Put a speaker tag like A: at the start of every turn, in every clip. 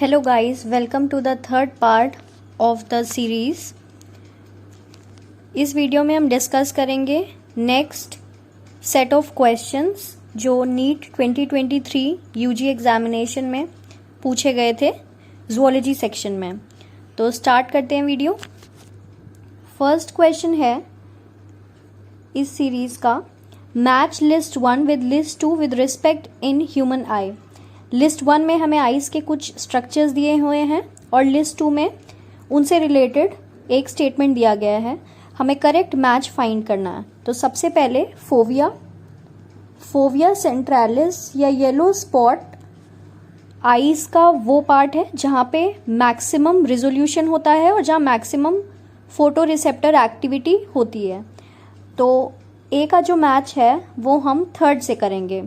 A: Hello guys, welcome to the third part of the series। इस video में हम discuss करेंगे नेक्स्ट सेट ऑफ क्वेश्चंस जो NEET 2023 UG examination में पूछे गए थे ज़ूलॉजी सेक्शन में। तो स्टार्ट करते हैं वीडियो। फर्स्ट क्वेश्चन है इस सीरीज़ का, match list 1 with list 2 with respect in human I. List 1 में हमें आइज़ के कुछ स्ट्रक्चर्स दिए हुए हैं और लिस्ट 2 में उनसे रिलेटेड एक स्टेटमेंट दिया गया है, हमें करेक्ट मैच फाइंड करना है। तो सबसे पहले फोविया सेंट्रलिस या येलो स्पॉट आइज़ का वो पार्ट है जहाँ पे मैक्सिमम रिजोल्यूशन होता है और जहाँ मैक्सिमम फोटो रिसेप्टर एक्टिविटी होती है। तो ए का जो मैच है वो हम थर्ड से करेंगे,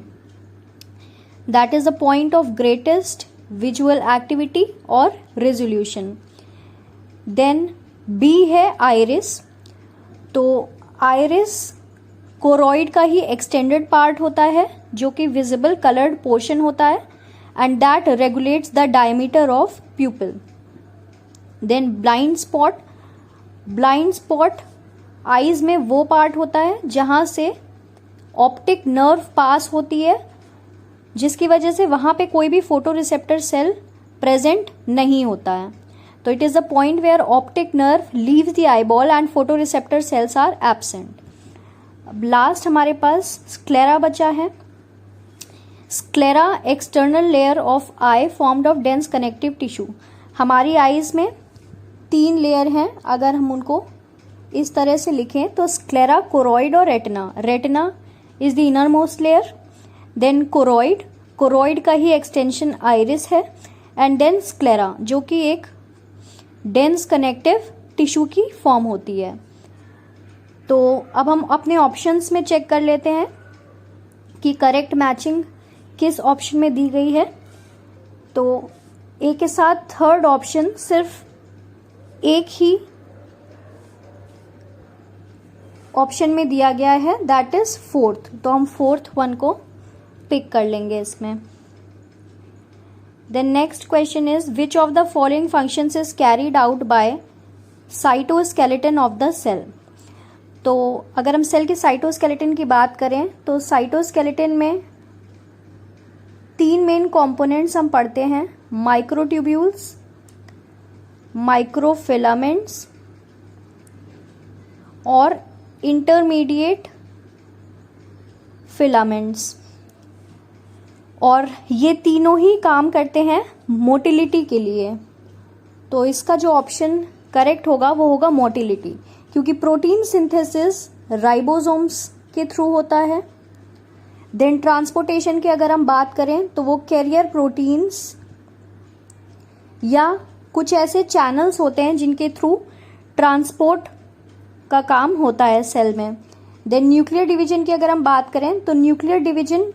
A: that is the point of greatest visual activity और रेजोल्यूशन। देन बी है आइरिस। तो आइरिस कोरॉइड का ही एक्सटेंडेड पार्ट होता है जो कि विजिबल कलर्ड पोर्शन होता है and that regulates the diameter of pupil. Then blind spot eyes में वो पार्ट होता है जहां से ऑप्टिक नर्व पास होती है, जिसकी वजह से वहां पे कोई भी फोटो रिसेप्टर सेल प्रेजेंट नहीं होता है। तो it is the point where optic nerve leaves the eyeball and photo receptor cells are absent. अब लास्ट हमारे पास स्क्लेरा बचा है। Sclera external layer of eye formed of dense connective tissue. हमारी आईज में 3 लेयर हैं, अगर हम उनको इस तरह से लिखें तो स्क्लेरा, कोरॉइड और retina. Retina is the inner most layer, then choroid का ही एक्सटेंशन आइरिस है एंड देन स्क्लेरा जो कि एक डेंस कनेक्टिव टिश्यू की फॉर्म होती है। तो अब हम अपने ऑप्शंस में चेक कर लेते हैं कि करेक्ट मैचिंग किस ऑप्शन में दी गई है। तो ए के साथ थर्ड ऑप्शन सिर्फ एक ही ऑप्शन में दिया गया है, दैट इज फोर्थ। तो हम फोर्थ वन को पिक कर लेंगे इसमें। Then next question is which of the following functions is carried out by cytoskeleton of the cell. तो अगर हम सेल के साइटोस्केलेटन की बात करें तो साइटोस्केलेटन में 3 मेन कंपोनेंट्स हम पढ़ते हैं, माइक्रोट्यूब्यूल्स, माइक्रोफिलामेंट्स और इंटरमीडिएट फिलामेंट्स। और ये तीनों ही काम करते हैं मोटिलिटी के लिए। तो इसका जो ऑप्शन करेक्ट होगा वो होगा मोटिलिटी, क्योंकि प्रोटीन सिंथेसिस राइबोसोम्स के थ्रू होता है। देन ट्रांसपोर्टेशन की अगर हम बात करें तो वो कैरियर प्रोटीन्स या कुछ ऐसे चैनल्स होते हैं जिनके थ्रू ट्रांसपोर्ट का काम होता है सेल में। देन न्यूक्लियर डिवीजन की अगर हम बात करें तो न्यूक्लियर डिवीजन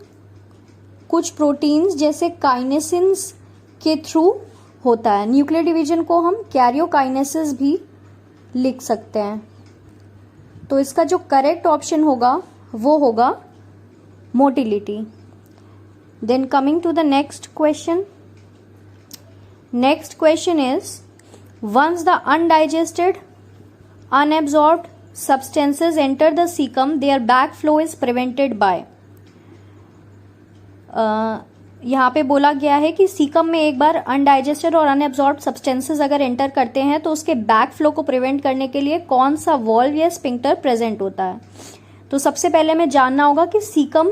A: कुछ प्रोटीन्स जैसे काइनेसिन्स के थ्रू होता है। न्यूक्लियर डिवीजन को हम कैरियोकाइनेसिस भी लिख सकते हैं। तो इसका जो करेक्ट ऑप्शन होगा वो होगा motility. Then coming to the next question. Next question is once the undigested unabsorbed substances enter the cecum, their backflow is prevented by। यहाँ पे बोला गया है कि सीकम में एक बार अनडाइजेस्टेड और अनएब्जॉर्ब सब्सटेंसेस अगर एंटर करते हैं तो उसके बैक फ्लो को प्रिवेंट करने के लिए कौन सा वॉल्व या स्पिंक्टर प्रेजेंट होता है। तो सबसे पहले हमें जानना होगा कि सीकम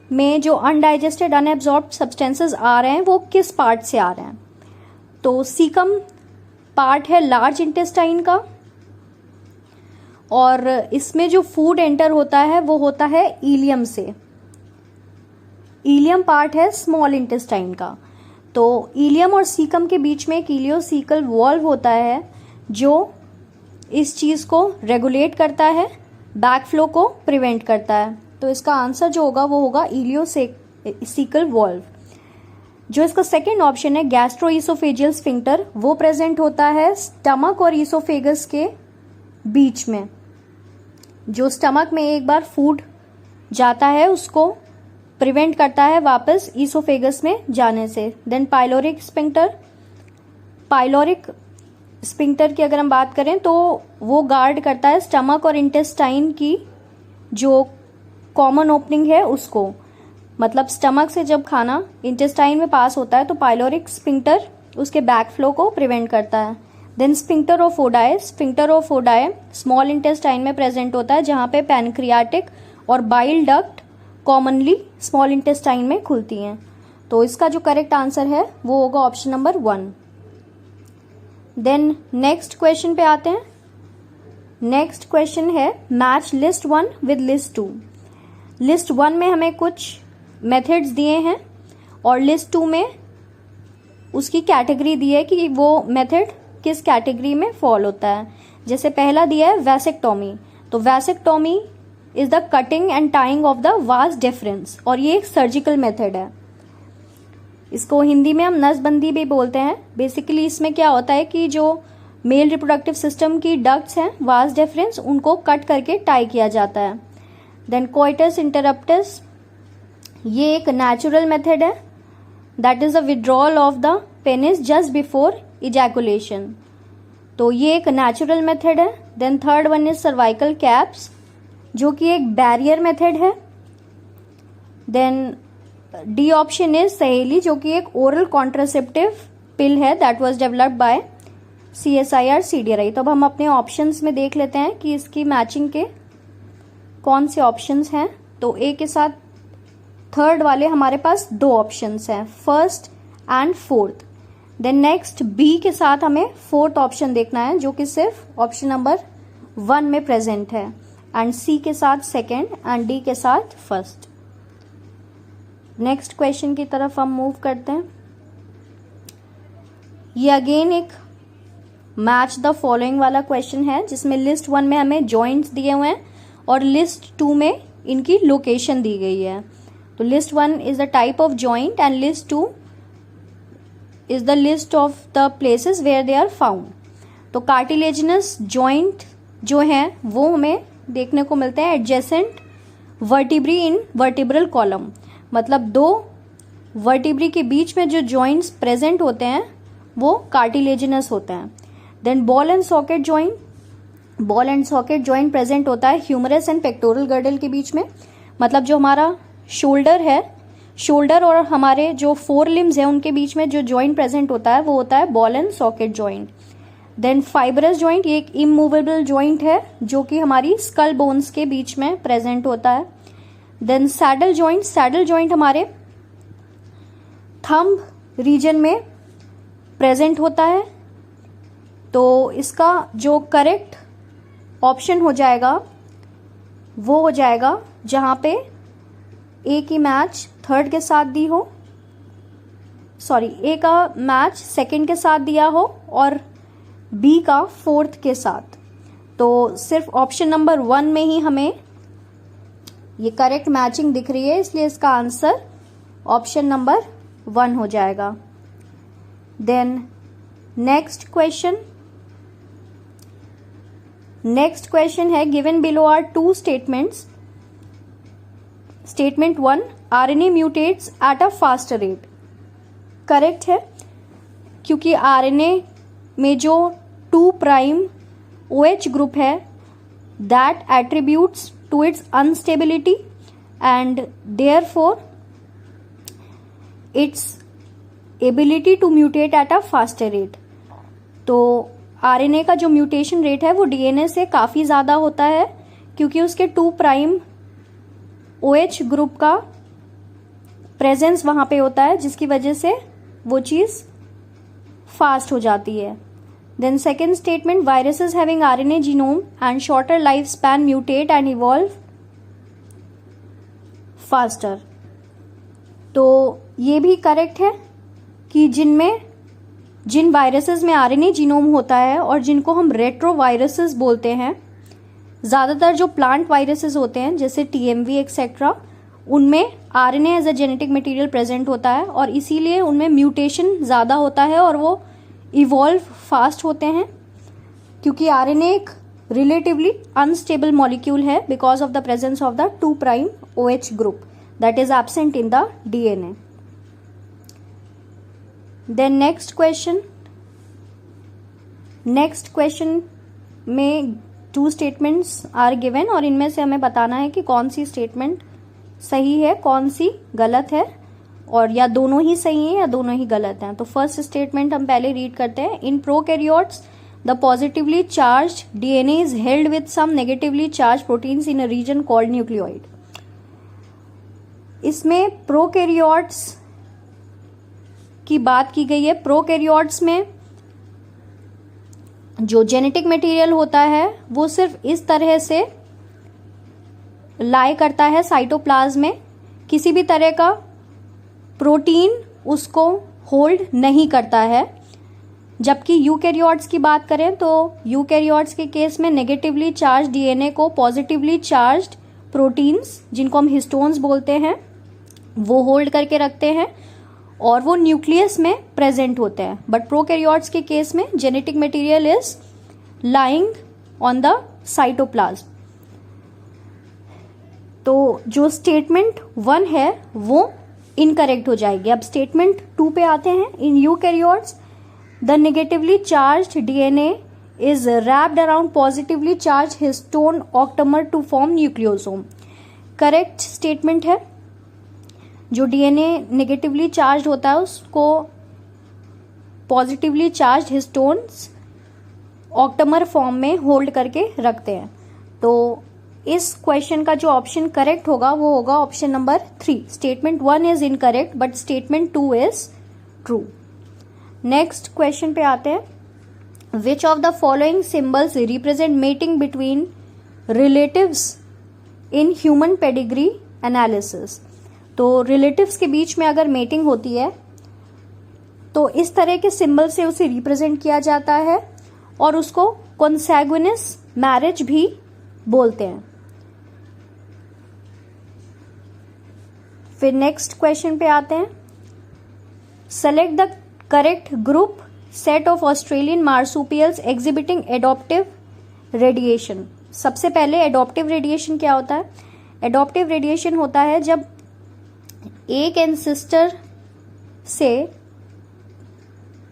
A: में जो अनडाइजेस्टेड अनएब्जॉर्ब सब्सटेंसेस आ रहे हैं वो किस पार्ट से आ रहे हैं। तो सीकम पार्ट है लार्ज इंटेस्टाइन का, और इसमें जो फूड एंटर होता है वो होता है इलियम से। इलियम पार्ट है स्मॉल इंटेस्टाइन का। तो इलियम और सीकम के बीच में एक इलियोसीकल वॉल्व होता है जो इस चीज को रेगुलेट करता है, बैक फ्लो को प्रिवेंट करता है। तो इसका आंसर जो होगा वो होगा इलियोसीकल वॉल्व। जो इसका सेकेंड ऑप्शन है गैस्ट्रोइसोफेजियल स्फिंक्टर, वो प्रेजेंट होता है स्टमक और ईसोफेगस के बीच में। जो स्टमक में एक बार फूड जाता है उसको प्रिवेंट करता है वापस ईसोफेगस में जाने से। Then pyloric sphincter pyloric sphincter की अगर हम बात करें तो वो गार्ड करता है स्टमक और इंटेस्टाइन की जो कॉमन ओपनिंग है उसको, मतलब स्टमक से जब खाना इंटेस्टाइन में पास होता है तो पाइलोरिक स्फिंक्टर उसके बैक फ्लो को प्रिवेंट करता है। Then sphincter of Oddi, sphincter of Oddi small intestine में प्रेजेंट होता है जहां पे पैनक्रियाटिक और bile duct commonly small intestine में खुलती हैं। तो इसका जो करेक्ट आंसर है वो होगा option number 1। Then next question पे आते हैं। नेक्स्ट क्वेश्चन है match list 1 with list 2। List 1 में हमें कुछ मेथड्स दिए हैं और लिस्ट 2 में उसकी कैटेगरी दी है कि वो मेथड किस कैटेगरी में फॉल होता है। जैसे पहला दिया है वैसेक्टोमी, तो vasectomy is the cutting and tying of the vas deferens, और ये एक सर्जिकल मेथड है। इसको हिंदी में हम नसबंदी भी बोलते हैं। बेसिकली इसमें क्या होता है कि जो मेल रिप्रोडक्टिव सिस्टम की डक्ट्स हैं वास डिफरेंस, उनको कट करके टाई किया जाता है। देन कोइटस इंटरप्टस, ये एक नेचुरल मेथड है, that is the withdrawal of the penis just before ejaculation, तो ये एक नेचुरल मेथड है। Then third one is cervical caps, जो कि एक बैरियर मेथड है। Then D option is Saheli, जो कि एक ओरल कॉन्ट्रासेप्टिव पिल है that was developed by CSIR CDRI। तो अब हम अपने ऑप्शंस में देख लेते हैं कि इसकी मैचिंग के कौन से ऑप्शंस हैं। तो ए के साथ थर्ड वाले हमारे पास 2 ऑप्शंस हैं, first and fourth. Then next B के साथ हमें फोर्थ ऑप्शन देखना है जो कि सिर्फ ऑप्शन नंबर 1 में प्रेजेंट है, एंड सी के साथ सेकेंड एंड डी के साथ फर्स्ट। नेक्स्ट क्वेश्चन की तरफ हम मूव करते हैं। ये अगेन एक मैच द फॉलोइंग वाला क्वेश्चन है जिसमें लिस्ट 1 में हमें जॉइंट्स दिए हुए हैं और लिस्ट 2 में इनकी लोकेशन दी गई है। तो list 1 is the type of joint and list 2 is the list of the places where they are found. तो कार्टिलेजिनस जॉइंट जो है वो हमें देखने को मिलते हैं adjacent vertebrae in vertebral column, मतलब 2 वर्टिब्री के बीच में जो जॉइंट्स प्रेजेंट होते हैं वो कार्टिलेजिनस होते हैं। Then ball and socket joint, ball and socket joint present होता है ह्यूमरस एंड पेक्टोरल गर्डल के बीच में, मतलब जो हमारा शोल्डर है, शोल्डर और हमारे जो 4 लिम्स है उनके बीच में जो जॉइंट प्रेजेंट होता है वो होता है ball and socket joint. Then fibrous joint, ये एक इमूवेबल जॉइंट है जो कि हमारी स्कल बोन्स के बीच में प्रेजेंट होता है। Then saddle joint, saddle joint हमारे थंब रीजन में प्रेजेंट होता है। तो इसका जो करेक्ट ऑप्शन हो जाएगा वो हो जाएगा जहां पे ए की मैच थर्ड के साथ दी हो, सॉरी ए का मैच सेकंड के साथ दिया हो और बी का फोर्थ के साथ। तो सिर्फ ऑप्शन नंबर 1 में ही हमें ये करेक्ट मैचिंग दिख रही है, इसलिए इसका आंसर ऑप्शन नंबर 1 हो जाएगा। Then next question, next question है given below are 2 statements. Statement 1, RNA mutates at a faster rate, correct है क्योंकि RNA में जो 2 प्राइम OH ग्रुप है that attributes to its instability and therefore its ability to mutate at a faster rate. तो RNA का जो mutation rate है वो DNA से काफी ज्यादा होता है क्योंकि उसके 2 प्राइम OH ग्रुप का प्रेजेंस वहां पे होता है जिसकी वजह से वो चीज फास्ट हो जाती है। Then second statement, viruses having RNA genome and shorter life span mutate and evolve faster. तो ये भी करेक्ट है कि जिन वायरसेस में RNA जीनोम होता है और जिनको हम रेट्रोवायरसेस बोलते हैं, ज्यादातर जो प्लांट वायरसेस होते हैं जैसे TMV एक्सेट्रा, उनमें RNA as a genetic material present होता है और इसीलिए उनमें म्यूटेशन ज्यादा होता है और वो इवॉल्व फास्ट होते हैं क्योंकि RNA एक रिलेटिवली अनस्टेबल मॉलिक्यूल है because of the presence of the 2 prime OH group that is absent in the DNA। Then next question, next question में 2 स्टेटमेंट्स आर गिवन और इनमें से हमें बताना है कि कौन सी स्टेटमेंट सही है, कौन सी गलत है, और या दोनों ही सही हैं या दोनों ही गलत हैं। तो फर्स्ट स्टेटमेंट हम पहले रीड करते हैं। In prokaryotes the positively charged DNA is held with some negatively charged proteins in a region called nucleoid. इसमें प्रोकैरियोट्स की बात की गई है। प्रोकैरियोट्स में जो जेनेटिक मटेरियल होता है वो सिर्फ इस तरह से लाई करता है साइटोप्लाज्म में, किसी भी तरह का प्रोटीन उसको होल्ड नहीं करता है। जबकि यूकैरियोट्स की बात करें तो यूकैरियोट्स के केस में नेगेटिवली चार्ज डीएनए को पॉजिटिवली चार्ज्ड प्रोटीन्स, जिनको हम हिस्टोन्स बोलते हैं, वो होल्ड करके रखते हैं और वो न्यूक्लियस में प्रेजेंट होते हैं। बट प्रोकैरियोट्स के केस में genetic material is lying on the cytoplasm. तो जो स्टेटमेंट 1 है वो इनकरेक्ट हो जाएगी। अब स्टेटमेंट 2 पे आते हैं। In eukaryotes the negatively charged DNA is wrapped around positively charge histone octamer to form nucleosome. Correct statement है। जो डीएनए नेगेटिवली चार्ज होता है उसको positively charge histones octamer form में होल्ड करके रखते हैं। तो इस क्वेश्चन का जो ऑप्शन करेक्ट होगा वो होगा option number 3। Statement 1 is incorrect but statement 2 is true. Next question पे आते हैं। Which of the following symbols represent mating between relatives in human pedigree analysis. तो रिलेटिव्स के बीच में अगर मेटिंग होती है तो इस तरह के सिंबल से उसे रिप्रेजेंट किया जाता है और उसको कॉन्सैग्विनस मैरिज भी बोलते हैं। फिर नेक्स्ट क्वेश्चन पे आते हैं। Select the correct group set of Australian marsupials exhibiting adaptive radiation. सबसे पहले एडॉप्टिव रेडिएशन क्या होता है? एडॉप्टिव रेडिएशन होता है जब एक एंसेस्टर से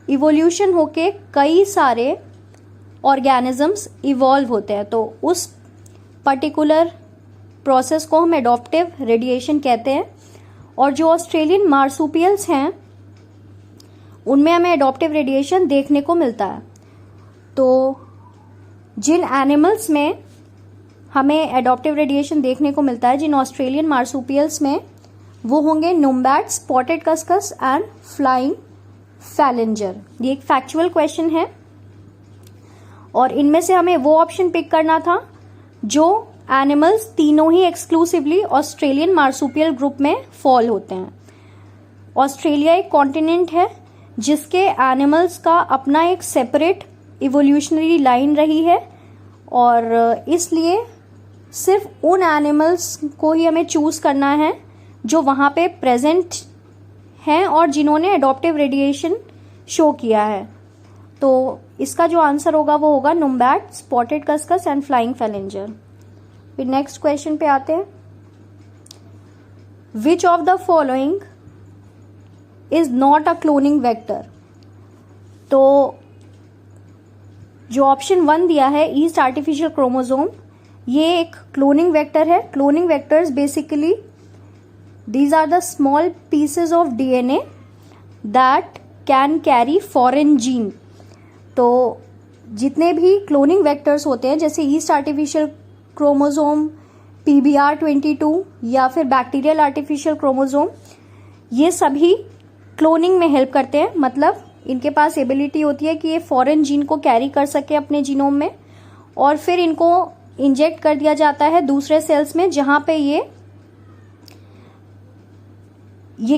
A: इवोल्यूशन होके कई सारे ऑर्गेनिजम्स इवॉल्व होते हैं, तो उस पर्टिकुलर प्रोसेस को हम एडॉप्टिव रेडिएशन कहते हैं। और जो ऑस्ट्रेलियन मार्सुपियल्स हैं उनमें हमें एडॉप्टिव रेडिएशन देखने को मिलता है। तो जिन एनिमल्स में हमें एडॉप्टिव रेडिएशन देखने को मिलता है, जिन ऑस्ट्रेलियन मार्सुपियल्स में, वो होंगे numbat, spotted cuscus and flying phalanger. ये एक फैक्चुअल क्वेश्चन है और इनमें से हमें वो ऑप्शन पिक करना था जो एनिमल्स तीनों ही एक्सक्लूसिवली ऑस्ट्रेलियन मार्सुपियल ग्रुप में फॉल होते हैं। ऑस्ट्रेलिया एक कॉन्टिनेंट है जिसके एनिमल्स का अपना एक सेपरेट इवोल्यूशनरी लाइन रही है और इसलिए सिर्फ उन एनिमल्स को ही हमें चूज करना है जो वहां पे प्रेजेंट हैं और जिन्होंने एडॉप्टिव रेडिएशन शो किया है। तो इसका जो आंसर होगा वो होगा numbat, spotted cuscus and flying phalanger. फिर नेक्स्ट क्वेश्चन पे आते हैं। Which of the following is not a cloning vector. तो जो ऑप्शन 1 दिया है ईस्ट आर्टिफिशियल क्रोमोसोम, ये एक क्लोनिंग वेक्टर है। Cloning vectors basically these are the small pieces of DNA that can carry foreign gene। तो जितने भी क्लोनिंग वेक्टर्स होते हैं जैसे ईस्ट आर्टिफिशियल क्रोमोसोम, PBR22 या फिर बैक्टीरियल आर्टिफिशियल क्रोमोसोम, ये सभी क्लोनिंग में हेल्प करते हैं। मतलब इनके पास एबिलिटी होती है कि ये फॉरेन जीन को कैरी कर सके अपने जीनोम में और फिर इनको इंजेक्ट कर दिया जाता है दूसरे सेल्स में जहां पे ये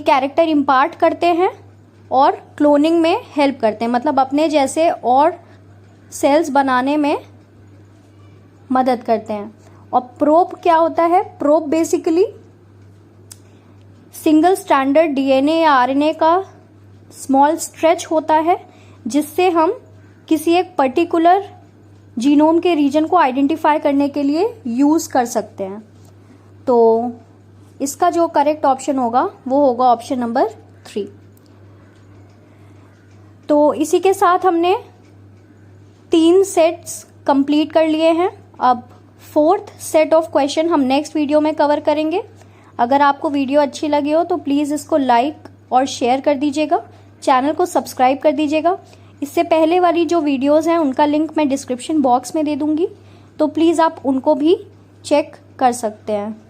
A: कैरेक्टर इम्पार्ट करते हैं और क्लोनिंग में हेल्प करते हैं। मतलब अपने जैसे और सेल्स बनाने में मदद करते हैं। और प्रोब क्या होता है? Probe basically single standard DNA या आरएनए का स्मॉल स्ट्रेच होता है जिससे हम किसी एक पर्टिकुलर जीनोम के रीजन को आइडेंटिफाई करने के लिए यूज कर सकते हैं। तो इसका जो करेक्ट ऑप्शन होगा वो होगा ऑप्शन नंबर 3। तो इसी के साथ हमने 3 सेट्स कंप्लीट कर लिए हैं। अब 4th सेट ऑफ क्वेश्चन हम नेक्स्ट वीडियो में कवर करेंगे। अगर आपको वीडियो अच्छी लगी हो तो प्लीज़ इसको लाइक और शेयर कर दीजिएगा, चैनल को सब्सक्राइब कर दीजिएगा। इससे पहले वाली जो वीडियोस हैं उनका लिंक मैं डिस्क्रिप्शन बॉक्स में दे दूंगी, तो प्लीज़ आप उनको भी चेक कर सकते हैं।